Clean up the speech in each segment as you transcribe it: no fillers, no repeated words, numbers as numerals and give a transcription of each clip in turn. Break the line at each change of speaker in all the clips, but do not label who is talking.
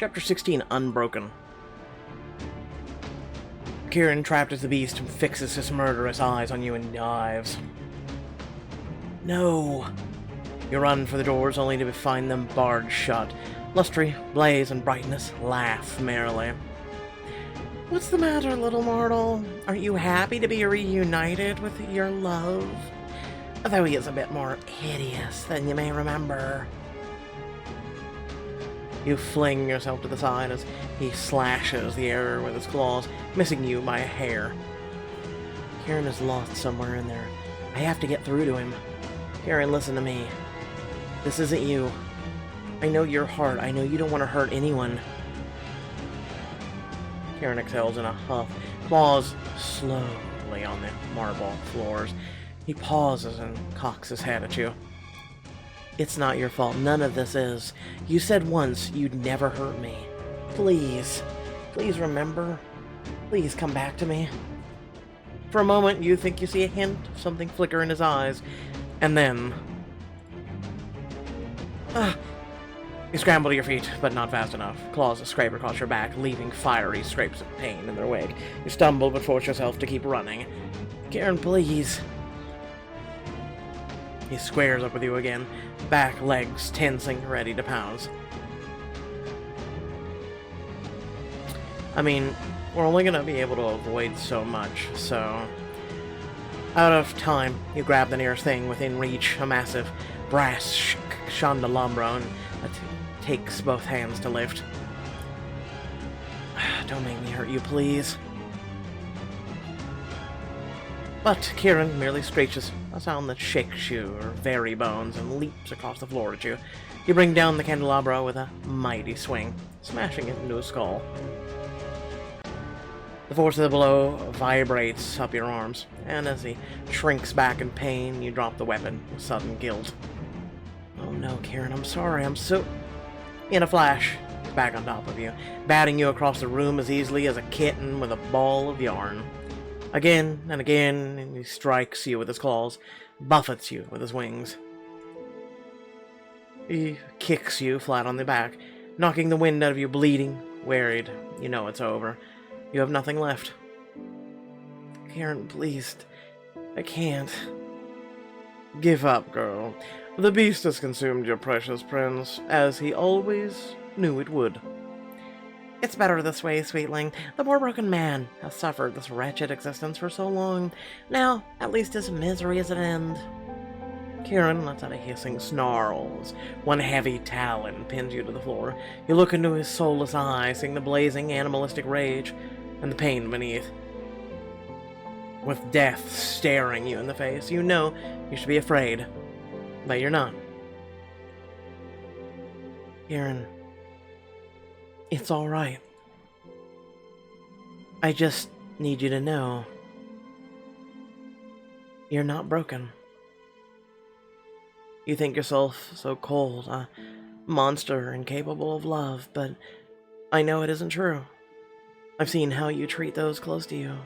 Chapter 16, Unbroken. Kieran, trapped as the beast, fixes his murderous eyes on you and dives. No! You run for the doors only to find them barred shut. Lustre, blaze, and brightness laugh merrily. What's the matter, little mortal? Aren't you happy to be reunited with your love? Though he is a bit more hideous than you may remember. You fling yourself to the side as he slashes the air with his claws, missing you by a hair. Kieran is lost somewhere in there. I have to get through to him. Kieran, listen to me. This isn't you. I know your heart. I know you don't want to hurt anyone. Kieran exhales in a huff, claws slowly on the marble floors. He pauses and cocks his head at you. It's not your fault. None of this is. You said once you'd never hurt me. Please. Please remember. Please come back to me. For a moment, you think you see a hint of something flicker in his eyes. And then... You scramble to your feet, but not fast enough. Claws scrape across your back, leaving fiery scrapes of pain in their wake. You stumble, but force yourself to keep running. Kieran, please. He squares up with you again, back legs tensing, ready to pounce. I mean, we're only gonna be able to avoid so much, so... Out of time, you grab the nearest thing within reach, a massive brass candelabra, and it takes both hands to lift. Don't make me hurt you, please. But Kieran merely screeches, a sound that shakes your very bones and leaps across the floor at you. You bring down the candelabra with a mighty swing, smashing it into his skull. The force of the blow vibrates up your arms, and as he shrinks back in pain, you drop the weapon with sudden guilt. Oh no, Kieran, I'm sorry, I'm so... In a flash, he's back on top of you, batting you across the room as easily as a kitten with a ball of yarn. Again and again, and he strikes you with his claws, buffets you with his wings. He kicks you flat on the back, knocking the wind out of you, bleeding, wearied. You know it's over. You have nothing left. Kieran, please. I can't. Give up, girl. The beast has consumed your precious prince, as he always knew it would. It's better this way, sweetling. The poor broken man has suffered this wretched existence for so long. Now, at least his misery is at an end. Kieran lets out a hissing snarl as one heavy talon pins you to the floor. You look into his soulless eyes, seeing the blazing animalistic rage and the pain beneath. With death staring you in the face, you know you should be afraid, but you're not. Kieran, it's all right. I just need you to know you're not broken. You think yourself so cold, a monster incapable of love, but I know it isn't true. I've seen how you treat those close to you,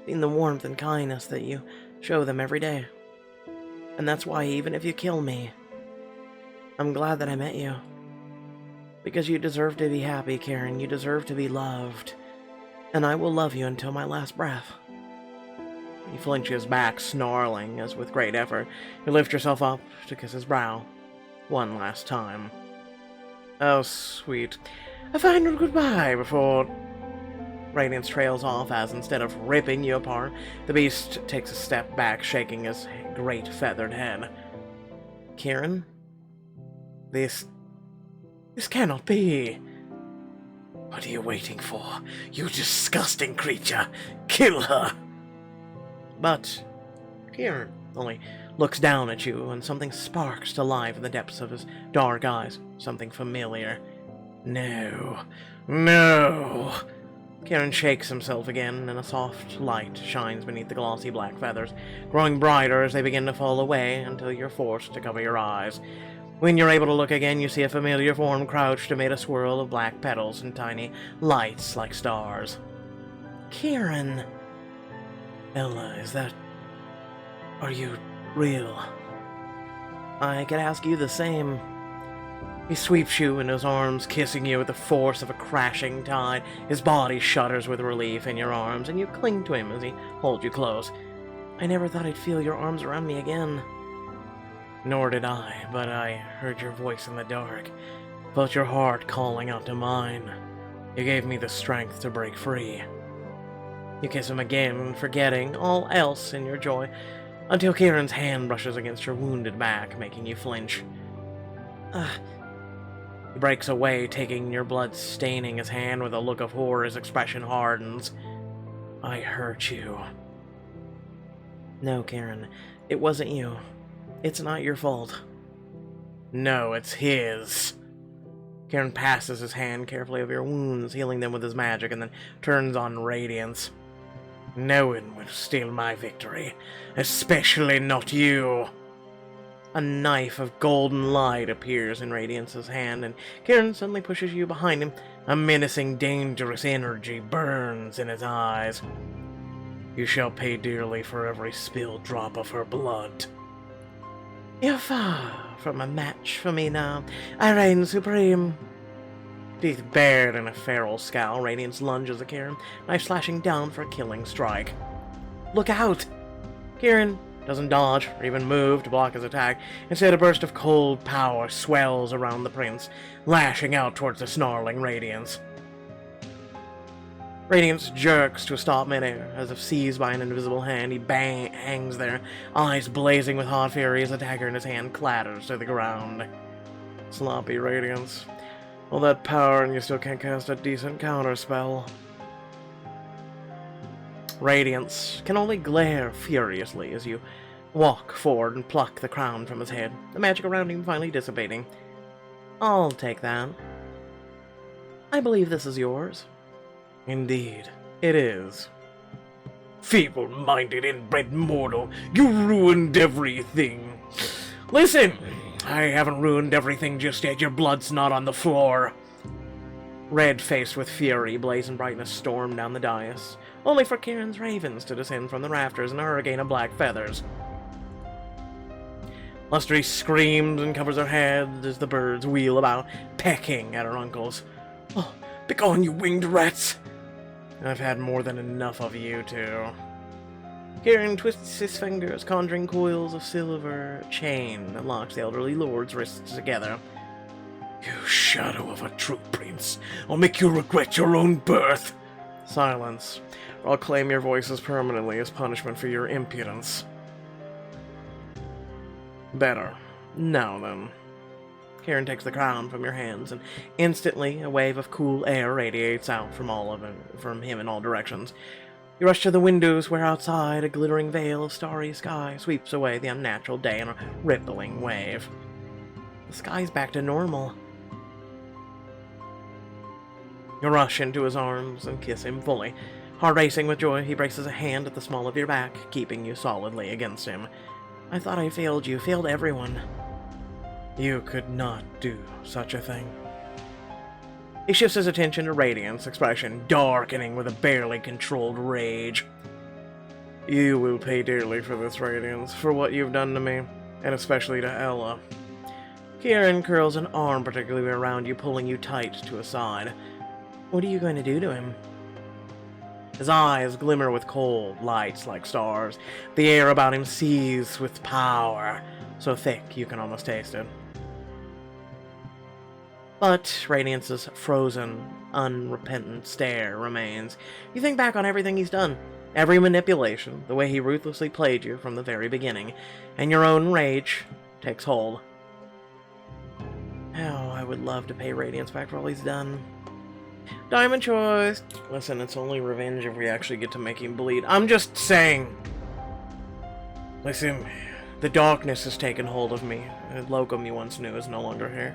seen the warmth and kindness that you show them every day. And that's why, even if you kill me, I'm glad that I met you. Because you deserve to be happy, Kieran. You deserve to be loved. And I will love you until my last breath. He flinches back, snarling, as with great effort, you lift yourself up to kiss his brow. One last time. Oh, sweet. A final goodbye before... Radiance trails off as, instead of ripping you apart, the beast takes a step back, shaking his great feathered head. Kieran? This cannot be. What are you waiting for, you disgusting creature? Kill her! But Kieran only looks down at you, and something sparks to life in the depths of his dark eyes. Something familiar. No. No! Kieran shakes himself again, and a soft light shines beneath the glossy black feathers, growing brighter as they begin to fall away until you're forced to cover your eyes. When you're able to look again, you see a familiar form crouched amid a swirl of black petals and tiny lights like stars. Kieran! Ella, is that... Are you real? I could ask you the same. He sweeps you in his arms, kissing you with the force of a crashing tide. His body shudders with relief in your arms, and you cling to him as he holds you close. I never thought I'd feel your arms around me again. Nor did I, but I heard your voice in the dark, felt your heart calling out to mine. You gave me the strength to break free. You kiss him again, forgetting all else in your joy, until Kieran's hand brushes against your wounded back, making you flinch. He breaks away, taking your blood, staining his hand with a look of horror. His expression hardens. I hurt you. No, Kieran, it wasn't you. It's not your fault. No, it's his. Kieran passes his hand carefully over your wounds, healing them with his magic, and then turns on Radiance. No one will steal my victory, especially not you. A knife of golden light appears in Radiance's hand, and Kieran suddenly pushes you behind him. A menacing, dangerous energy burns in his eyes. You shall pay dearly for every spilled drop of her blood. You're far from a match for me now. I reign supreme. Teeth bared in a feral scowl, Radiance lunges at Kieran, knife slashing down for a killing strike. Look out! Kieran doesn't dodge or even move to block his attack. Instead, a burst of cold power swells around the prince, lashing out towards the snarling Radiance. Radiance jerks to a stop midair, as if seized by an invisible hand. He hangs there, eyes blazing with hot fury as a dagger in his hand clatters to the ground. Sloppy Radiance. All that power and you still can't cast a decent counterspell. Radiance can only glare furiously as you walk forward and pluck the crown from his head, the magic around him finally dissipating. I'll take that. I believe this is yours. Indeed, it is. Feeble-minded, inbred mortal, you ruined everything. Listen, I haven't ruined everything just yet. Your blood's not on the floor. Red-faced with fury, Blazing Brightness stormed down the dais, only for Kieran's ravens to descend from the rafters in a hurricane of black feathers. Lustry screams and covers her head as the birds wheel about, pecking at her uncles. Oh, begone, you winged rats! I've had more than enough of you two. Kieran twists his fingers, conjuring coils of silver chain that locks the elderly lord's wrists together. You shadow of a true prince, I'll make you regret your own birth. Silence, or I'll claim your voices permanently as punishment for your impudence. Better. Now then. Kieran takes the crown from your hands, and instantly a wave of cool air radiates out from him in all directions. You rush to the windows where outside a glittering veil of starry sky sweeps away the unnatural day in a rippling wave. The sky's back to normal. You rush into his arms and kiss him fully. Heart racing with joy, he braces a hand at the small of your back, keeping you solidly against him. I thought I failed you, failed everyone. You could not do such a thing. He shifts his attention to Radiance, expression darkening with a barely controlled rage. You will pay dearly for this, Radiance, for what you've done to me, and especially to Ella. Kieran curls an arm particularly around you, pulling you tight to his side. What are you going to do to him? His eyes glimmer with cold lights like stars. The air about him seethes with power, so thick you can almost taste it. But Radiance's frozen, unrepentant stare remains. You think back on everything he's done, every manipulation, the way he ruthlessly played you from the very beginning, and your own rage takes hold. Oh, I would love to pay Radiance back for all he's done. Diamond choice! Listen, it's only revenge if we actually get to make him bleed. I'm just saying! Listen, the darkness has taken hold of me. The Locum you once knew is no longer here.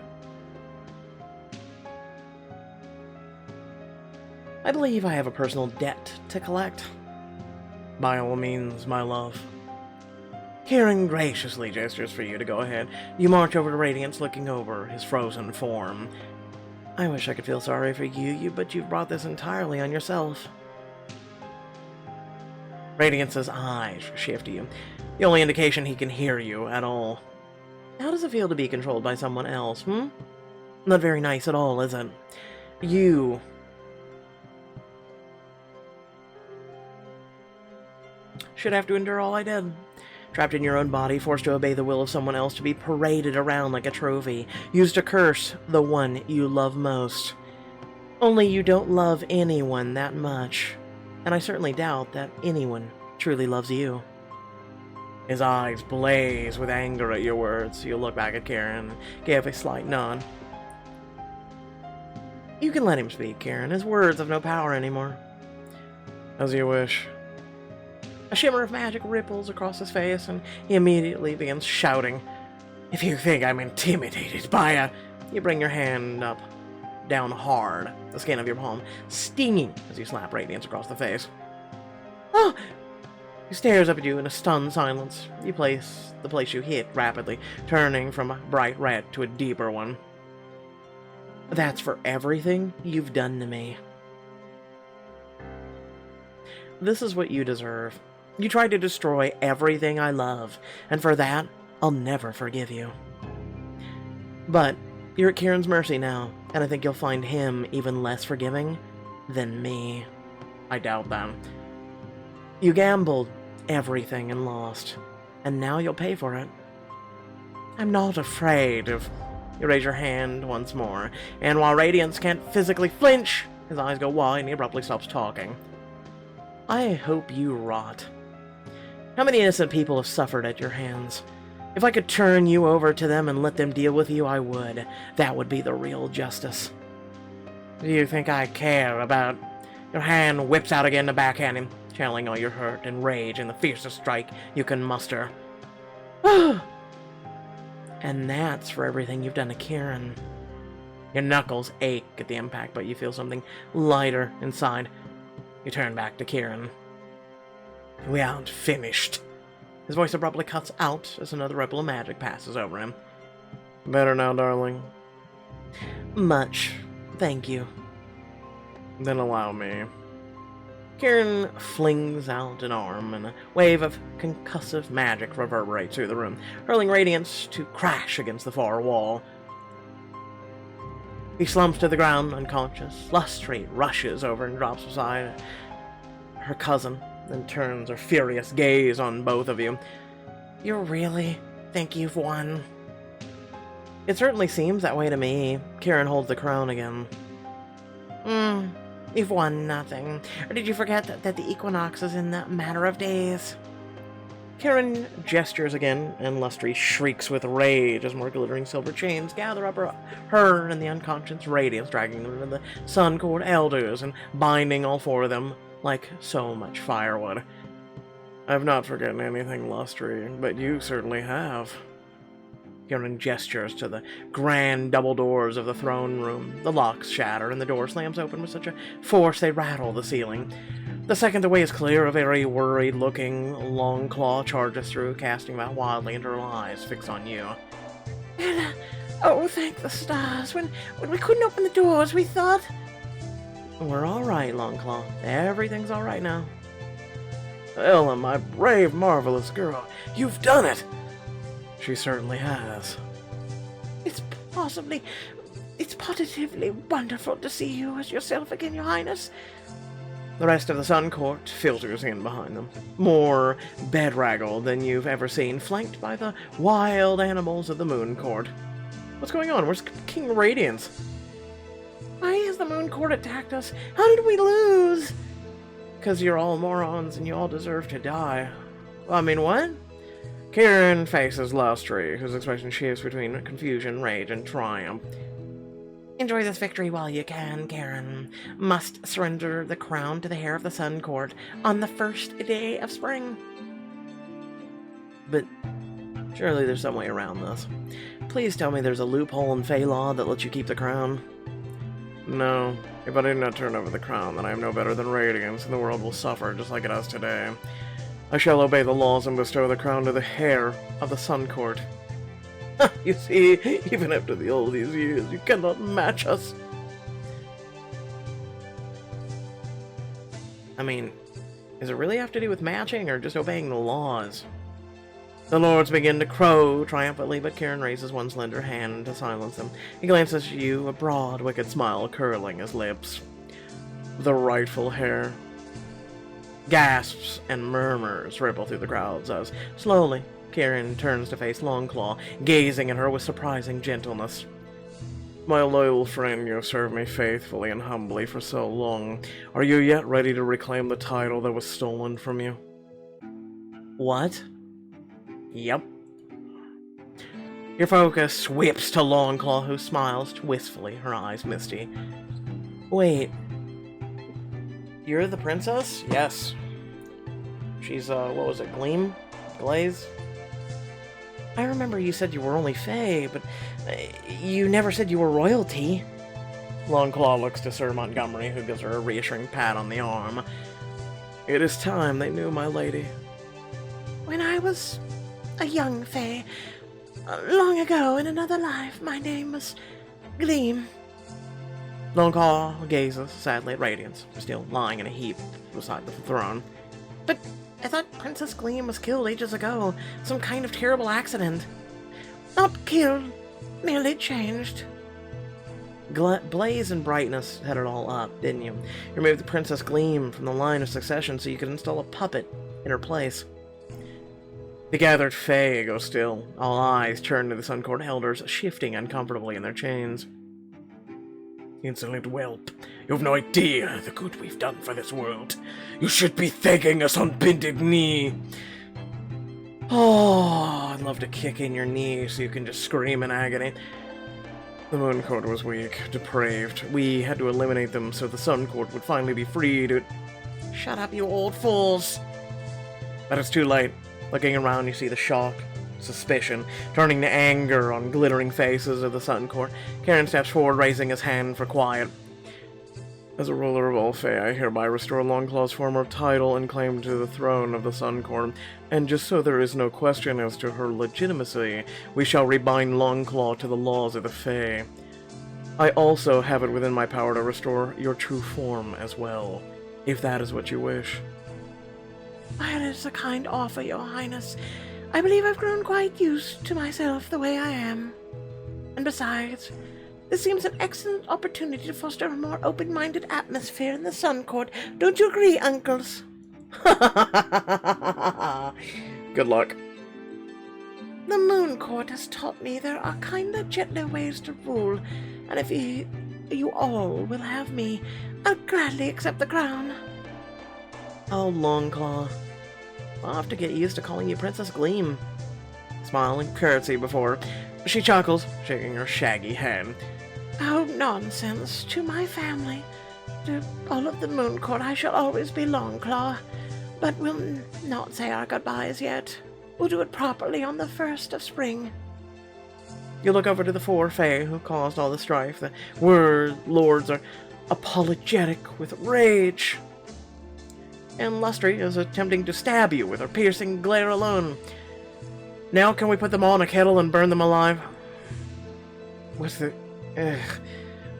I believe I have a personal debt to collect. By all means, my love. Kieran graciously gestures for you to go ahead. You march over to Radiance, looking over his frozen form. I wish I could feel sorry for you, but you've brought this entirely on yourself. Radiance's eyes shift to you, the only indication he can hear you at all. How does it feel to be controlled by someone else, Not very nice at all, is it? You should have to endure all I did. Trapped in your own body, forced to obey the will of someone else, to be paraded around like a trophy, used to curse the one you love most. Only you don't love anyone that much, and I certainly doubt that anyone truly loves you. His eyes blaze with anger at your words. You look back at Kieran and give a slight nod. You can let him speak, Kieran. His words have no power anymore. As you wish. A shimmer of magic ripples across his face, and he immediately begins shouting. If you think I'm intimidated by a... You bring your hand up, down hard, the skin of your palm, stinging as you slap Radiance across the face. Oh! He stares up at you in a stunned silence. You place the place you hit rapidly, turning from a bright red to a deeper one. That's for everything you've done to me. This is what you deserve. You tried to destroy everything I love, and for that, I'll never forgive you. But you're at Kieran's mercy now, and I think you'll find him even less forgiving than me. I doubt that. You gambled everything and lost, and now you'll pay for it. I'm not afraid of... You raise your hand once more, and while Radiance can't physically flinch, his eyes go wide and he abruptly stops talking. I hope you rot. How many innocent people have suffered at your hands? If I could turn you over to them and let them deal with you, I would. That would be the real justice. Do you think I care about... Your hand whips out again to backhand him, channeling all your hurt and rage in the fiercest strike you can muster. And that's for everything you've done to Kieran. Your knuckles ache at the impact, but you feel something lighter inside. You turn back to Kieran. We aren't finished. His voice abruptly cuts out as another ripple of magic passes over him. Better now, darling. Much. Thank you. Then allow me. Kieran flings out an arm, and a wave of concussive magic reverberates through the room, hurling Radiance to crash against the far wall. He slumps to the ground, unconscious. Lustry rushes over and drops beside her cousin, then turns her furious gaze on both of you. You really think you've won? It certainly seems that way to me. Kieran holds the crown again. You've won nothing. Or did you forget that the equinox is in a matter of days? Kieran gestures again, and Lustry shrieks with rage as more glittering silver chains gather up her and the unconscious Radiance, dragging them into the Sun Court elders and binding all four of them like so much firewood. I've not forgotten anything, Lustry, but you certainly have. Kieran gestures to the grand double doors of the throne room. The locks shatter, and the door slams open with such a force they rattle the ceiling. The second the way is clear, a very worried-looking Longclaw charges through, casting about wildly into her eyes, fixed on you. Ella, oh, thank the stars. When we couldn't open the doors, we thought... We're all right, Longclaw. Everything's all right now. Ella, my brave, marvelous girl, you've done it! She certainly has. It's positively wonderful to see you as yourself again, Your Highness. The rest of the Sun Court filters in behind them, more bedraggled than you've ever seen, flanked by the wild animals of the Moon Court. What's going on? Where's King Radiance? Why has the Moon Court attacked us? How did we lose? Because you're all morons and you all deserve to die. I mean, what? Kieran faces Lustry, whose expression shifts between confusion, rage, and triumph. Enjoy this victory while you can, Kieran. Must surrender the crown to the heir of the Sun Court on the first day of spring. But surely there's some way around this. Please tell me there's a loophole in Fey law that lets you keep the crown. No. If I do not turn over the crown, then I am no better than Radiance, and the world will suffer just like it has today. I shall obey the laws and bestow the crown to the heir of the Sun Court. You see, even after all these years, you cannot match us. I mean, does it really have to do with matching or just obeying the laws? The lords begin to crow triumphantly, but Kieran raises one slender hand to silence them. He glances at you, a broad, wicked smile curling his lips. The rightful heir. Gasps and murmurs ripple through the crowds as, slowly, Kieran turns to face Longclaw, gazing at her with surprising gentleness. My loyal friend, you have served me faithfully and humbly for so long. Are you yet ready to reclaim the title that was stolen from you? What? Yep. Your focus whips to Longclaw, who smiles wistfully, her eyes misty. Wait. You're the princess? Yes. She's, what was it, Gleam? Glaze? I remember you said you were only Fae, but you never said you were royalty. Longclaw looks to Sir Montgomery, who gives her a reassuring pat on the arm. It is time they knew, my lady. When I was a young Fae, long ago in another life, my name was Gleam. Longclaw gazes sadly at Radiance, still lying in a heap beside the throne. But I thought Princess Gleam was killed ages ago. Some kind of terrible accident. Not killed, merely changed. Blaze and Brightness had it all up, didn't you? You removed the Princess Gleam from the line of succession so you could install a puppet in her place. The gathered Fae go still, all eyes turn to the Sun Court elders, shifting uncomfortably in their chains. Insolent whelp, you have no idea the good we've done for this world. You should be thanking us on bended knee. Oh, I'd love to kick in your knee so you can just scream in agony. The Moon Court was weak, depraved. We had to eliminate them so the Sun Court would finally be free to... Shut up, you old fools! But it's too late. Looking around, you see the shock, suspicion, turning to anger on glittering faces of the Sun Court. Kieran steps forward, raising his hand for quiet. As a ruler of all Fae, I hereby restore Longclaw's former title and claim to the throne of the Sun Court, and just so there is no question as to her legitimacy, we shall rebind Longclaw to the laws of the Fae. I also have it within my power to restore your true form as well, if that is what you wish. Well, it's a kind offer, Your Highness. I believe I've grown quite used to myself the way I am. And besides, this seems an excellent opportunity to foster a more open-minded atmosphere in the Sun Court. Don't you agree, uncles? Good luck. The Moon Court has taught me there are kinder, gentler ways to rule, and if you all will have me, I'll gladly accept the crown. Oh, Longclaw. I'll have to get used to calling you Princess Gleam. Smile and curtsy before she chuckles, shaking her shaggy head. Oh, nonsense. To my family, to all of the Moon Court, I shall always be Longclaw. But we'll not say our goodbyes yet. We'll do it properly on the 1st of spring. You look over to the 4 Fae who caused all the strife. The lords are apologetic with rage. And Lustry is attempting to stab you with her piercing glare alone. Now can we put them all in a kettle and burn them alive? What's the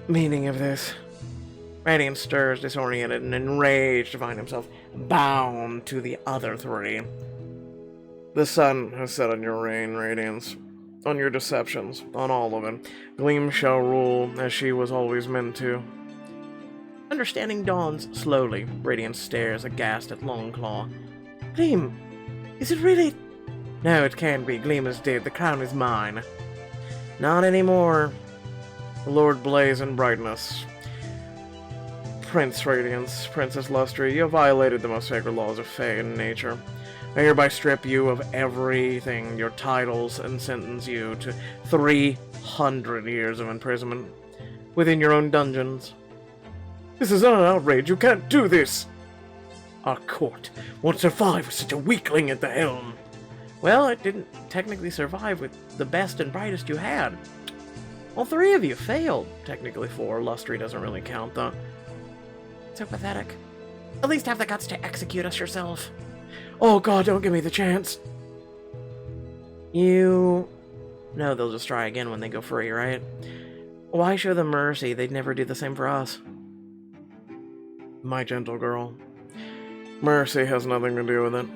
meaning of this? Radiant stirs, disoriented and enraged to find himself bound to the other 3. The sun has set on your reign, Radiance. On your deceptions, on all of it. Gleam shall rule as she was always meant to. Understanding dawns slowly. Radiance stares aghast at Longclaw. Gleam, is it really... No, it can't be. Gleam is dead. The crown is mine. Not anymore. Lord Blaze and Brightness. Prince Radiance, Princess Lustry, you have violated the most sacred laws of Fae and nature. I hereby strip you of everything, your titles, and sentence you to 300 years of imprisonment within your own dungeons. This is an outrage. You can't do this. Our court won't survive with such a weakling at the helm. Well, it didn't technically survive with the best and brightest you had. All 3 of you failed. Technically 4. Lustry doesn't really count, though. So pathetic. At least have the guts to execute us yourself. Oh god, don't give me the chance. You... No, they'll just try again when they go free, right? Why show them mercy? They'd never do the same for us. My gentle girl. Mercy has nothing to do with it.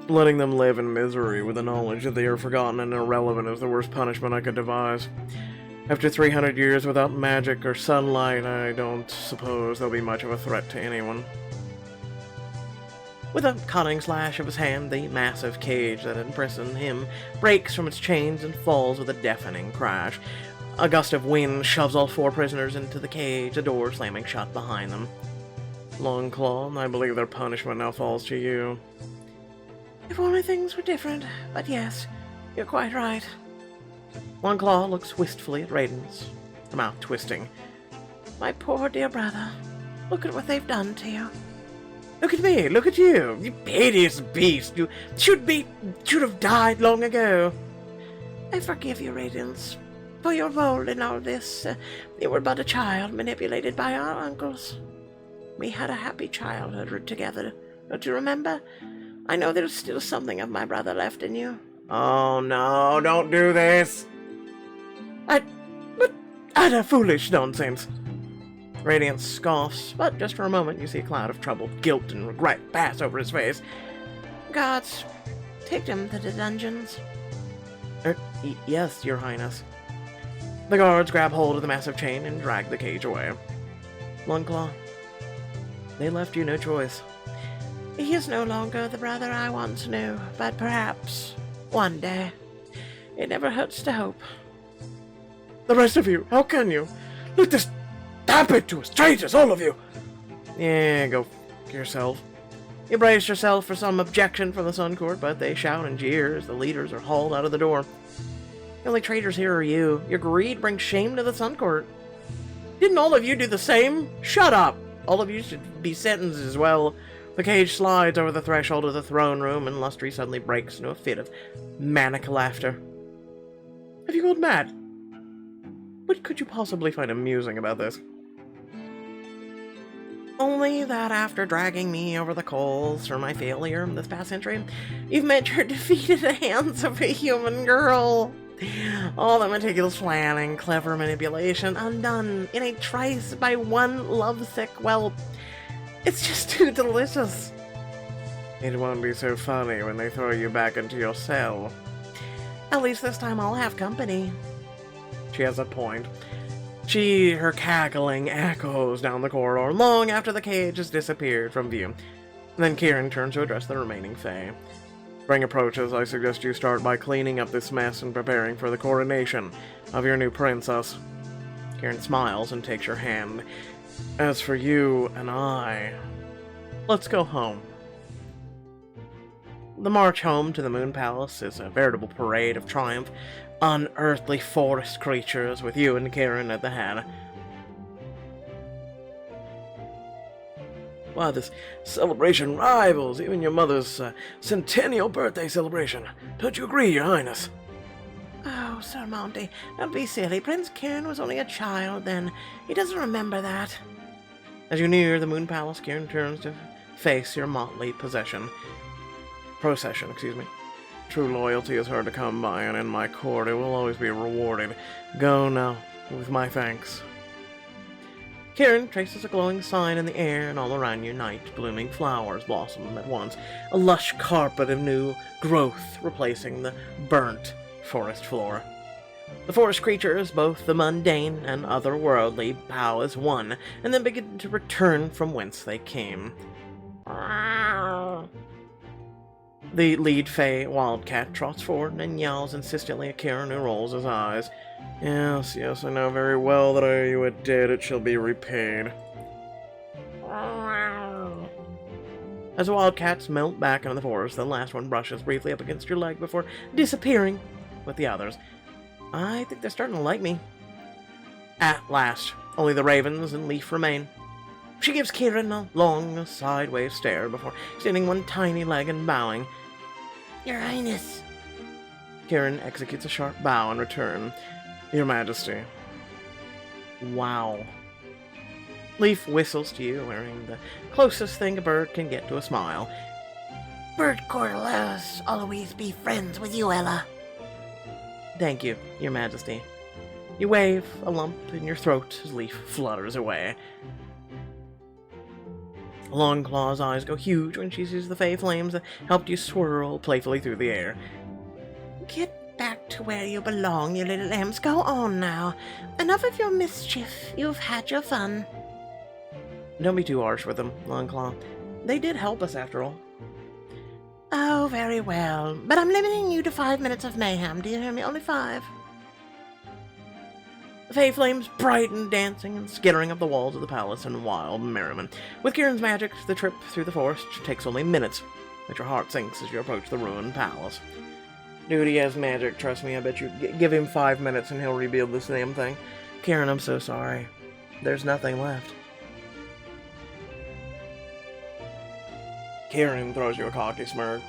Letting them live in misery with the knowledge that they are forgotten and irrelevant is the worst punishment I could devise. After 300 years without magic or sunlight, I don't suppose they'll be much of a threat to anyone. With a cutting slash of his hand, the massive cage that had imprisoned him breaks from its chains and falls with a deafening crash. A gust of wind shoves all 4 prisoners into the cage, the door slamming shut behind them. Longclaw, I believe their punishment now falls to you.
If only things were different, but yes, you're quite right.
Longclaw looks wistfully at Radiance, her mouth twisting.
My poor dear brother, look at what they've done to you.
Look at me, look at you, you hideous beast, you should have died long ago.
I forgive you, Radiance, for your role in all this. You were but a child manipulated by our uncles. We had a happy childhood together, don't you remember? I know there's still something of my brother left in you.
Oh no, don't do this!
But
Utter foolish nonsense! Radiance scoffs, but just for a moment you see a cloud of troubled guilt and regret pass over his face.
Guards, take them to the dungeons.
Yes, Your Highness. The guards grab hold of the massive chain and drag the cage away. Longclaw, they left you no choice.
He is no longer the brother I once knew, but perhaps one day. It never hurts to hope.
The rest of you, how can you? Let this happen to us, traitors, all of you! Yeah, go f*** yourself. You brace yourself for some objection from the Sun Court, but they shout and jeer as the leaders are hauled out of the door. The only traitors here are you. Your greed brings shame to the Sun Court. Didn't all of you do the same? Shut up! All of you should be sentenced as well. The cage slides over the threshold of the throne room, and Lustry suddenly breaks into a fit of manic laughter. Have you gone mad? What could you possibly find amusing about this? Only that after dragging me over the coals for my failure this past century, you've met your defeat at the hands of a human girl. All that meticulous planning, clever manipulation, undone in a trice by one lovesick whelp. It's just too delicious. It won't be so funny when they throw you back into your cell. At least this time I'll have company. She has a point. Her cackling echoes down the corridor long after the cage has disappeared from view. Then Kieran turns to address the remaining Fae. Spring approaches. I suggest you start by cleaning up this mess and preparing for the coronation of your new princess. Kieran smiles and takes your hand. As for you and I, let's go home. The march home to the Moon Palace is a veritable parade of triumph. Unearthly forest creatures with you and Kieran at the head. Wow, this celebration rivals even your mother's centennial birthday celebration. Don't you agree, Your Highness?
Oh, Sir Monty, don't be silly. Prince Kieran was only a child then. He doesn't remember that.
As you near the Moon Palace, Kieran turns to face your motley procession. True loyalty is hard to come by, and in my court it will always be rewarded. Go now, with my thanks. Kieran traces a glowing sign in the air, and all around you night-blooming flowers blossom at once, a lush carpet of new growth replacing the burnt forest floor. The forest creatures, both the mundane and otherworldly, bow as one, and then begin to return from whence they came. The lead Fae Wildcat trots forward and yells insistently at Kieran, who rolls his eyes. Yes, I know very well that ere you are dead it shall be repaid. As the wildcats melt back into the forest, the last one brushes briefly up against your leg before disappearing with the others. I think they're starting to like me. At last, only the ravens and Leaf remain. She gives Kieran a long, sideways stare before extending one tiny leg and bowing.
Your Highness.
Kieran executes a sharp bow in return. Your Majesty. Wow. Leaf whistles to you, wearing the closest thing a bird can get to a smile.
Bird court allows always be friends with you, Ella.
Thank you, Your Majesty. You wave, a lump in your throat as Leaf flutters away. Longclaw's eyes go huge when she sees the fey flames that helped you swirl playfully through the air.
Get back to where you belong, you little lambs. Go on now. Enough of your mischief. You've had your fun.
Don't be too harsh with them, Longclaw. They did help us, after all.
Oh, very well. But I'm limiting you to 5 minutes of mayhem. Do you hear me? Only 5.
The fey flames brighten, dancing and skittering up the walls of the palace in wild merriment. With Kieran's magic, the trip through the forest takes only minutes, but your heart sinks as you approach the ruined palace. Dude, he has magic, trust me. I bet you give him 5 minutes and he'll rebuild this damn thing. Kieran, I'm so sorry. There's nothing left. Kieran throws you a cocky smirk.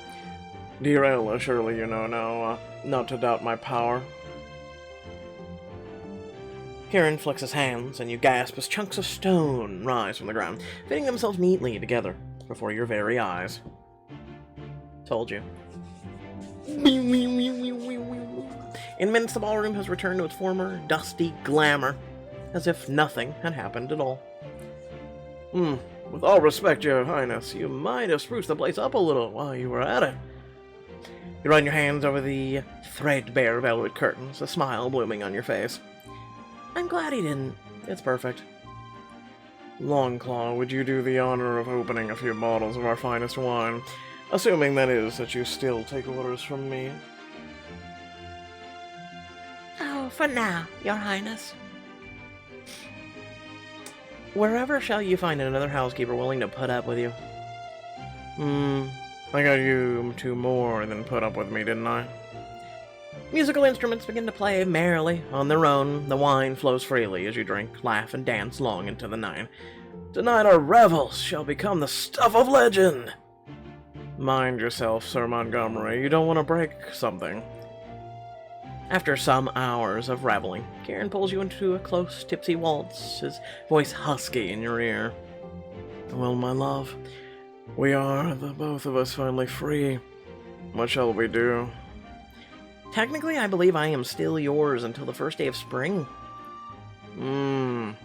Dear Ella, surely you know now not to doubt my power. Kieran flicks his hands, and you gasp as chunks of stone rise from the ground, fitting themselves neatly together before your very eyes. Told you. In minutes, the ballroom has returned to its former dusty glamour, as if nothing had happened at all. With all respect, Your Highness, you might have spruced the place up a little while you were at it. You run your hands over the threadbare velvet curtains, a smile blooming on your face. I'm glad he didn't. It's perfect. Longclaw, would you do the honor of opening a few bottles of our finest wine? Assuming, that is, that you still take orders from me.
Oh, for now, Your Highness.
Wherever shall you find another housekeeper willing to put up with you? I got you to more than put up with me, didn't I? Musical instruments begin to play merrily on their own. The wine flows freely as you drink, laugh, and dance long into the night. Tonight our revels shall become the stuff of legend. Mind yourself, Sir Montgomery. You don't want to break something. After some hours of reveling, Kieran pulls you into a close, tipsy waltz, his voice husky in your ear. Well, my love, we are, the both of us, finally free. What shall we do? Technically, I believe I am still yours until the first day of spring.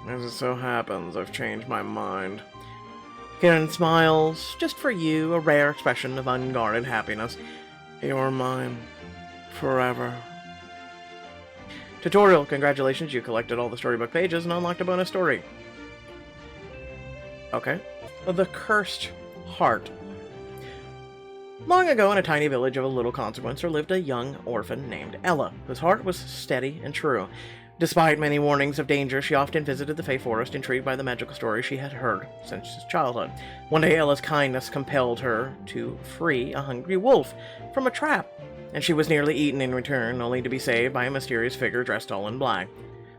As it so happens, I've changed my mind. Kieran smiles, just for you, a rare expression of unguarded happiness. You're mine. Forever. Tutorial, congratulations, you collected all the storybook pages and unlocked a bonus story. Okay. The Cursed Heart. Long ago, in a tiny village of a little consequence, there lived a young orphan named Ella, whose heart was steady and true. Despite many warnings of danger, she often visited the Fey Forest, intrigued by the magical stories she had heard since childhood. One day, Ella's kindness compelled her to free a hungry wolf from a trap, and she was nearly eaten in return, only to be saved by a mysterious figure dressed all in black.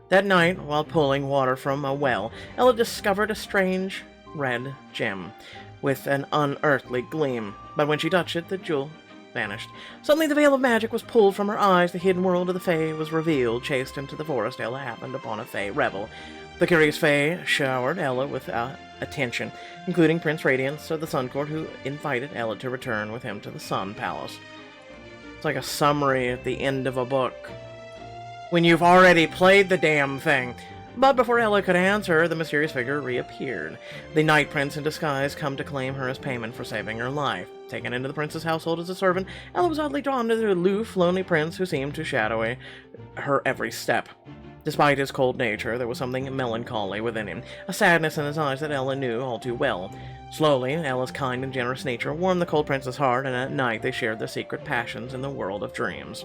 That night, while pulling water from a well, Ella discovered a strange red gem with an unearthly gleam, but when she touched it, the jewel vanished. Suddenly the veil of magic was pulled from her eyes, the hidden world of the Fae was revealed. Chased into the forest, Ella happened upon a Fae revel. The curious Fae showered Ella with attention, including Prince Radiance of the Sun Court, who invited Ella to return with him to the Sun Palace. It's like a summary at the end of a book, when you've already played the damn thing. But before Ella could answer, the mysterious figure reappeared. The Night Prince in disguise come to claim her as payment for saving her life. Taken into the prince's household as a servant, Ella was oddly drawn to the aloof, lonely prince who seemed to shadow her every step. Despite his cold nature, there was something melancholy within him, a sadness in his eyes that Ella knew all too well. Slowly, Ella's kind and generous nature warmed the cold prince's heart, and at night they shared their secret passions in the world of dreams.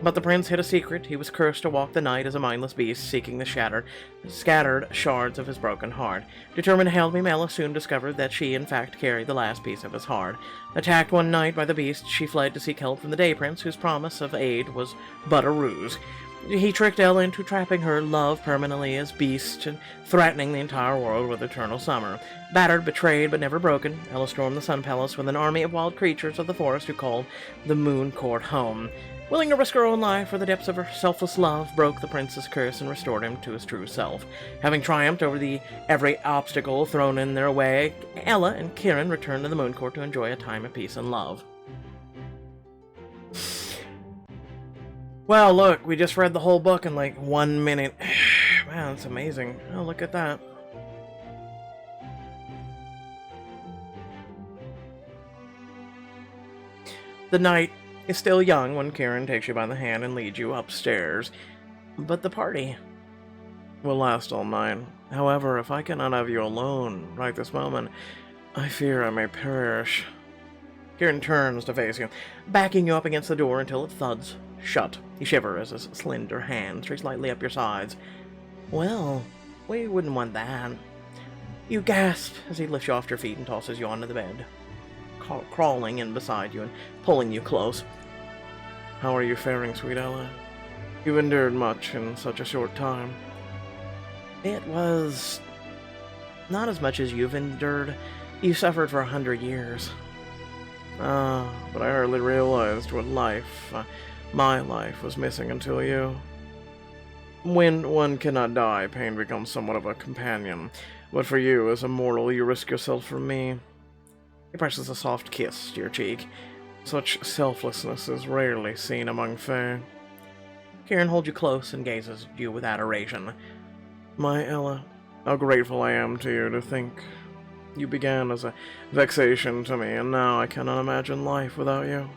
But the prince hid a secret. He was cursed to walk the night as a mindless beast, seeking the scattered shards of his broken heart. Determined to help him, Ella soon discovered that she, in fact, carried the last piece of his heart. Attacked one night by the beast, she fled to seek help from the Day Prince, whose promise of aid was but a ruse. He tricked Ella into trapping her love permanently as beast and threatening the entire world with eternal summer. Battered, betrayed, but never broken, Ella stormed the Sun Palace with an army of wild creatures of the forest who called the Moon Court home. Willing to risk her own life for the depths of her selfless love, broke the prince's curse and restored him to his true self. Having triumphed over every obstacle thrown in their way, Ella and Kieran returned to the Moon Court to enjoy a time of peace and love. Well, look, we just read the whole book in like 1 minute. Man, that's amazing. Oh, look at that. The night is still young when Kieran takes you by the hand and leads you upstairs, but the party will last all night. However, if I cannot have you alone right this moment, I fear I may perish. Kieran turns to face you, backing you up against the door until it thuds shut. You shiver as his slender hand streaks lightly up your sides. Well, we wouldn't want that. You gasp as he lifts you off your feet and tosses you onto the bed, crawling in beside you and pulling you close. How are you faring, sweet Ella? You've endured much in such a short time. It was not as much as you've endured. You suffered for 100 years. But I hardly realized what life, my life, was missing until you. When one cannot die, pain becomes somewhat of a companion. But for you, as a mortal, you risk yourself for me. He presses a soft kiss to your cheek. Such selflessness is rarely seen among Fae. Kieran holds you close and gazes at you with adoration. My Ella, how grateful I am to you to think you began as a vexation to me, and now I cannot imagine life without you.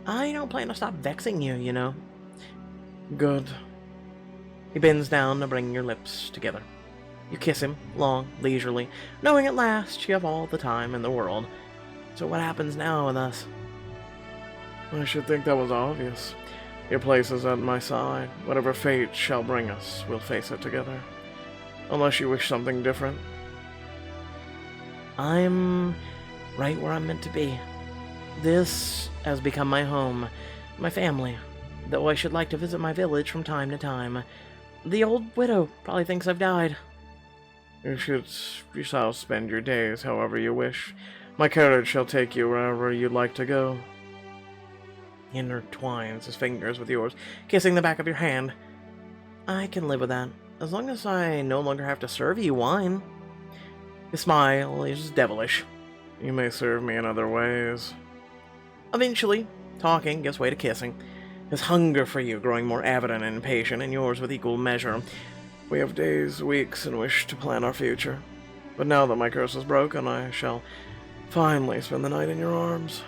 I don't plan to stop vexing you, you know. Good. He bends down to bring your lips together. You kiss him, long, leisurely, knowing at last you have all the time in the world. So what happens now with us? I should think that was obvious. Your place is at my side. Whatever fate shall bring us, we'll face it together. Unless you wish something different. I'm right where I'm meant to be. This has become my home, my family, though I should like to visit my village from time to time. The old widow probably thinks I've died. You shall spend your days however you wish. My carriage shall take you wherever you'd like to go. He intertwines his fingers with yours, kissing the back of your hand. I can live with that, as long as I no longer have to serve you wine. His smile is devilish. You may serve me in other ways. Eventually, talking gives way to kissing, his hunger for you growing more evident and impatient, and yours with equal measure. We have days, weeks, in which to plan our future. But now that my curse is broken, I shall finally spend the night in your arms.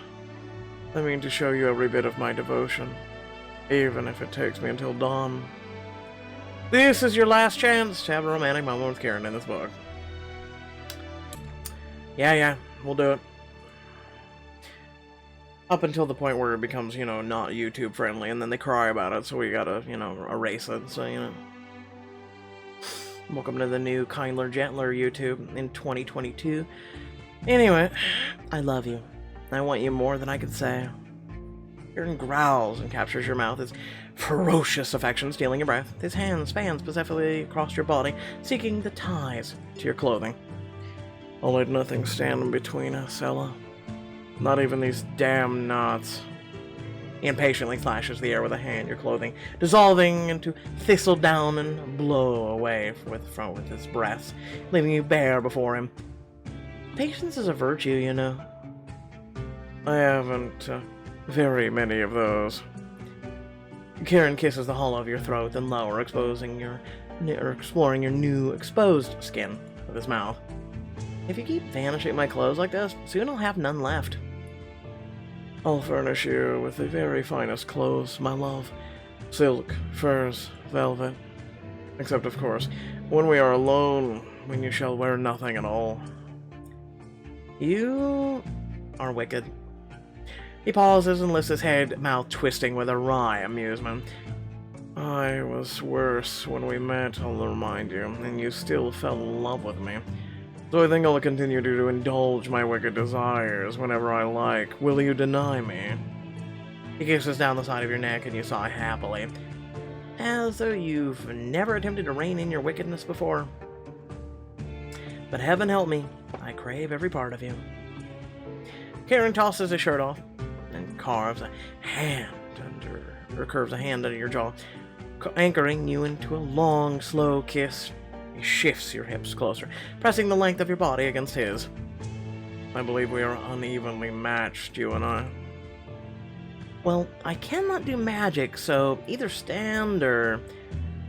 I mean to show you every bit of my devotion, even if it takes me until dawn. This is your last chance to have a romantic moment with Kieran in this book. Yeah, we'll do it. Up until the point where it becomes, not YouTube friendly, and then they cry about it, so we gotta, erase it, so, Welcome to the new, kinder, gentler YouTube in 2022. Anyway, I love you. I want you more than I can say. Kieran growls and captures your mouth, his ferocious affection stealing your breath. His hand spans possessively across your body, seeking the ties to your clothing. I'll let nothing stand between us, Ella. Not even these damn knots. He impatiently slashes the air with a hand, your clothing dissolving into thistledown and blow away with his breath, leaving you bare before him. Patience is a virtue, you know. I haven't very many of those. Kieran kisses the hollow of your throat, then lower, exploring your new exposed skin with his mouth. If you keep vanishing my clothes like this, soon I'll have none left. I'll furnish you with the very finest clothes, my love. Silk, furs, velvet. Except, of course, when we are alone, when you shall wear nothing at all. You are wicked. He pauses and lifts his head, mouth twisting with a wry amusement. I was worse when we met, I'll remind you, and you still fell in love with me. So I think I'll continue to indulge my wicked desires whenever I like. Will you deny me? He kisses down the side of your neck and you sigh happily, as though you've never attempted to rein in your wickedness before. But heaven help me, I crave every part of you. Kieran tosses his shirt off and curves a hand under your jaw, anchoring you into a long, slow kiss. He shifts your hips closer, pressing the length of your body against his. I believe we are unevenly matched, you and I. Well, I cannot do magic, so either stand or...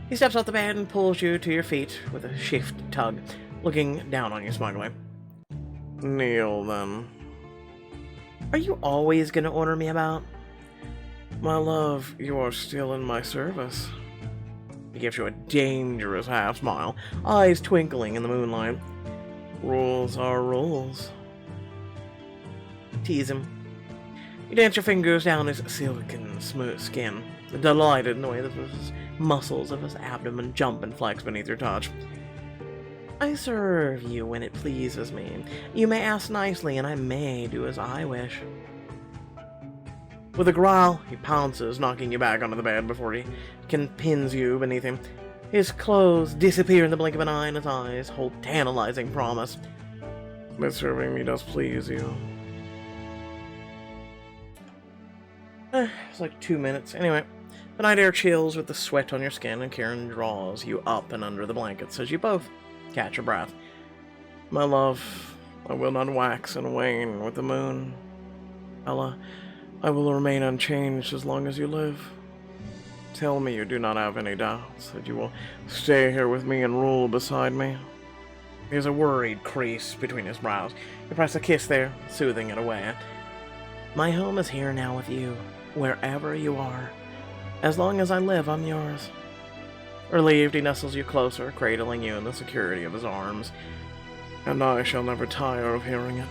He steps off the bed and pulls you to your feet with a shifty tug, looking down on you smugly. Kneel, then. Are you always gonna order me about?
My love, you are still in my service.
He gives you a dangerous half smile, eyes twinkling in the moonlight.
Rules are rules.
Tease him. You dance your fingers down his silken, smooth skin, delighted in the way that his muscles of his abdomen jump and flex beneath your touch. I serve you when it pleases me. You may ask nicely, and I may do as I wish. With a growl, he pounces, knocking you back onto the bed before he can pins you beneath him. His clothes disappear in the blink of an eye, and his eyes hold tantalizing promise.
But serving me does please you.
It's like 2 minutes. Anyway, the night air chills with the sweat on your skin, and Kieran draws you up and under the blankets as you both catch your breath.
My love, I will not wax and wane with the moon. Ella, I will remain unchanged as long as you live. Tell me you do not have any doubts that you will stay here with me and rule beside me.
There's a worried crease between his brows. You press a kiss there, soothing it away. My home is here now with you, wherever you are. As long as I live, I'm yours. Relieved, he nestles you closer, cradling you in the security of his arms.
And I shall never tire of hearing it.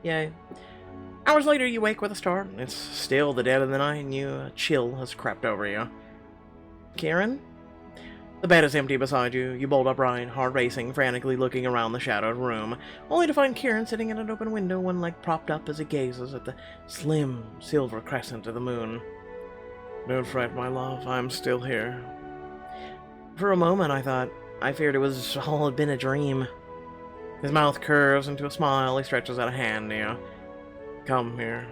Yay. Hours later, you wake with a start. It's still the dead of the night, and a chill has crept over you. Kieran? The bed is empty beside you. You bolt upright, heart racing, frantically looking around the shadowed room, only to find Kieran sitting at an open window, one leg propped up as he gazes at the slim, silver crescent of the moon.
Don't fret, my love. I'm still here.
For a moment, I feared it was all had been a dream. His mouth curves into a smile. He stretches out a hand to you.
Come here.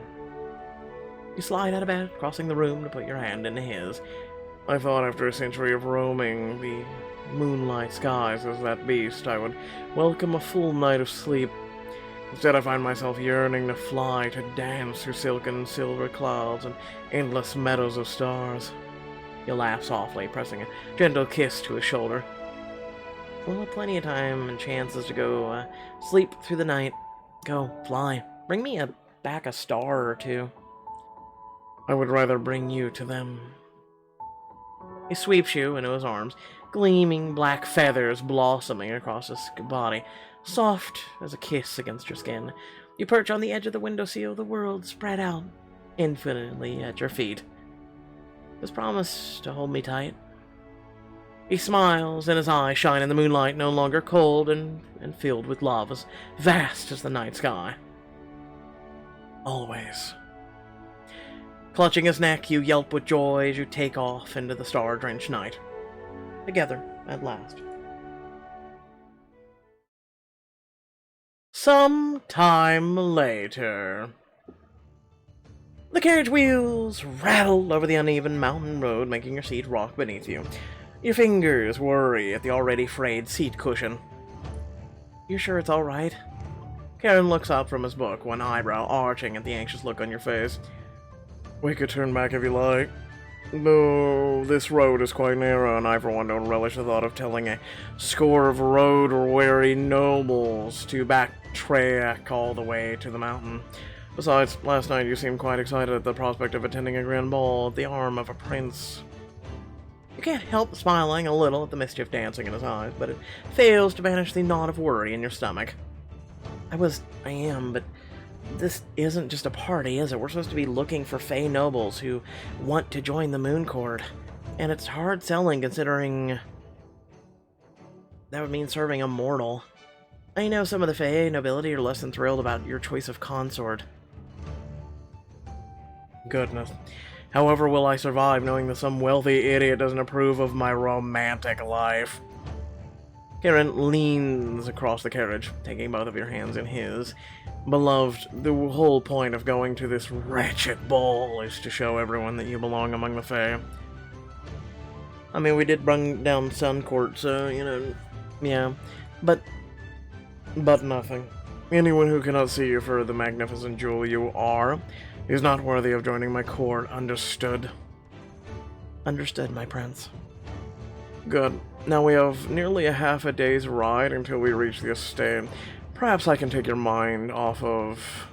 You slide out of bed, crossing the room to put your hand into his.
I thought after a century of roaming the moonlight skies as that beast, I would welcome a full night of sleep. Instead, I find myself yearning to fly, to dance through silken silver clouds and endless meadows of stars.
You laugh softly, pressing a gentle kiss to his shoulder. We'll have plenty of time and chances to go sleep through the night. Go, fly. Bring me back a star or two.
I would rather bring you to them.
He sweeps you into his arms, gleaming black feathers blossoming across his body, soft as a kiss against your skin. You perch on the edge of the windowsill, the world spread out infinitely at your feet. Just promise to hold me tight. He smiles, and his eyes shine in the moonlight, no longer cold and filled with love, as vast as the night sky.
Always.
Clutching his neck, you yelp with joy as you take off into the star-drenched night. Together, at last. Some time later. The carriage wheels rattle over the uneven mountain road, making your seat rock beneath you. Your fingers worry at the already frayed seat cushion. You sure it's all right? Kieran looks up from his book, one eyebrow arching at the anxious look on your face.
We could turn back if you like. Though this road is quite narrow, and I for one don't relish the thought of telling a score of road-weary nobles to backtrack all the way to the mountain. Besides, last night you seemed quite excited at the prospect of attending a grand ball at the arm of a prince.
You can't help smiling a little at the mischief dancing in his eyes, but it fails to banish the knot of worry in your stomach. I am, but this isn't just a party, is it? We're supposed to be looking for Fey nobles who want to join the Moon Court, and it's hard selling considering that would mean serving a mortal. I know some of the Fey nobility are less than thrilled about your choice of consort.
Goodness. However will I survive knowing that some wealthy idiot doesn't approve of my romantic life?
Kieran leans across the carriage, taking both of your hands in his.
Beloved, the whole point of going to this wretched ball is to show everyone that you belong among the Fae.
I mean, we did bring down Sun Court, so, yeah. But
nothing. Anyone who cannot see you for the magnificent jewel you are is not worthy of joining my court, understood?
Understood, my prince.
Good. Now we have nearly a half a day's ride until we reach the estate. Perhaps I can take your mind off of...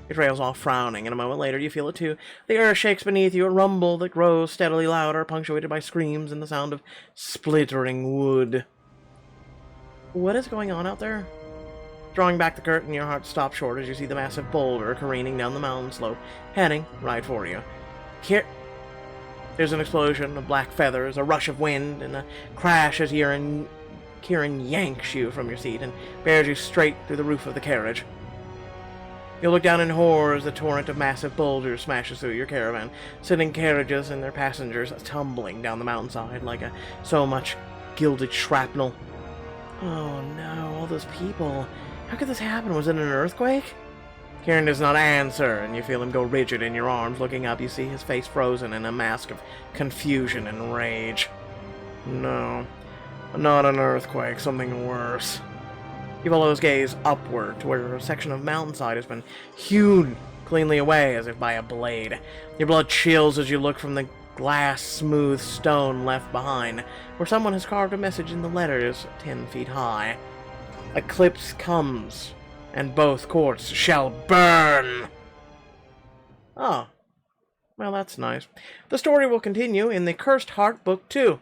He trails off frowning, and a moment later you feel it too. The earth shakes beneath you, a rumble that grows steadily louder, punctuated by screams and the sound of splittering wood. What is going on out there? Drawing back the curtain, your heart stops short as you see the massive boulder careening down the mountain slope, heading right for you. There's an explosion of black feathers, a rush of wind, and a crash as Kieran yanks you from your seat and bears you straight through the roof of the carriage. You look down in horror as the torrent of massive boulders smashes through your caravan, sending carriages and their passengers tumbling down the mountainside like so much gilded shrapnel. Oh no, all those people. How could this happen? Was it an earthquake? Kieran does not answer, and you feel him go rigid in your arms. Looking up, you see his face frozen in a mask of confusion and rage.
No, not an earthquake, something worse.
You follow his gaze upward to where a section of mountainside has been hewn cleanly away as if by a blade. Your blood chills as you look from the glass smooth stone left behind, where someone has carved a message in the letters 10 feet high. Eclipse comes, and both courts shall burn. Oh. Well, that's nice. The story will continue in the Cursed Heart Book 2.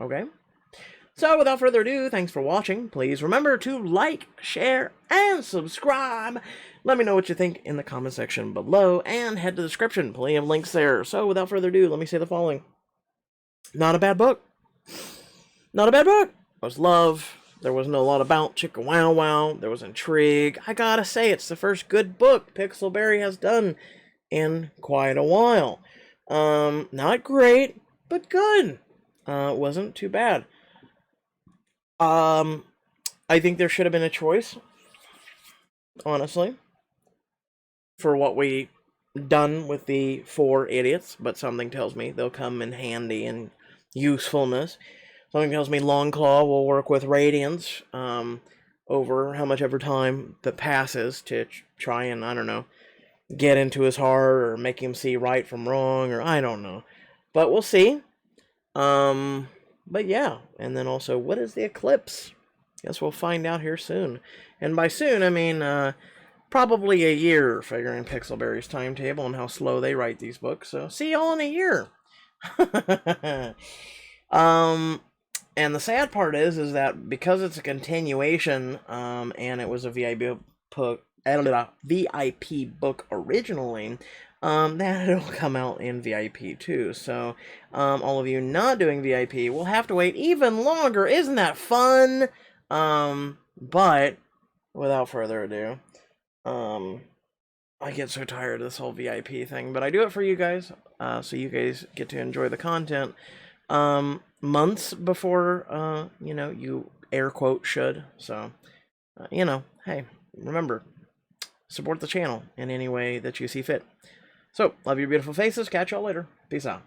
Okay. So, without further ado, thanks for watching. Please remember to like, share, and subscribe. Let me know what you think in the comment section below, and head to the description. Plenty of links there. So, without further ado, let me say the following. Not a bad book. Not a bad book. There was love. There wasn't a lot about chicka wow wow. There was intrigue. I gotta say, it's the first good book Pixelberry has done in quite a while. Not great, but good. Wasn't too bad. I think there should have been a choice, honestly, for what we done with the 4 idiots, but something tells me they'll come in handy and usefulness. Something tells me Longclaw will work with Radiance, over how much ever time that passes to try and, I don't know, get into his heart or make him see right from wrong, or I don't know. But we'll see. But yeah, and then also, what is the eclipse? Guess we'll find out here soon. And by soon, I mean, probably a year, figuring Pixelberry's timetable and how slow they write these books. So, see y'all in a year. And the sad part is that because it's a continuation, and it was a VIP book originally, that it'll come out in VIP too. So, all of you not doing VIP will have to wait even longer. Isn't that fun? But without further ado, I get so tired of this whole VIP thing, but I do it for you guys, so you guys get to enjoy the content, months before, you know, you air quote should. So, you know, hey, remember, support the channel in any way that you see fit. So, love your beautiful faces. Catch y'all later. Peace out.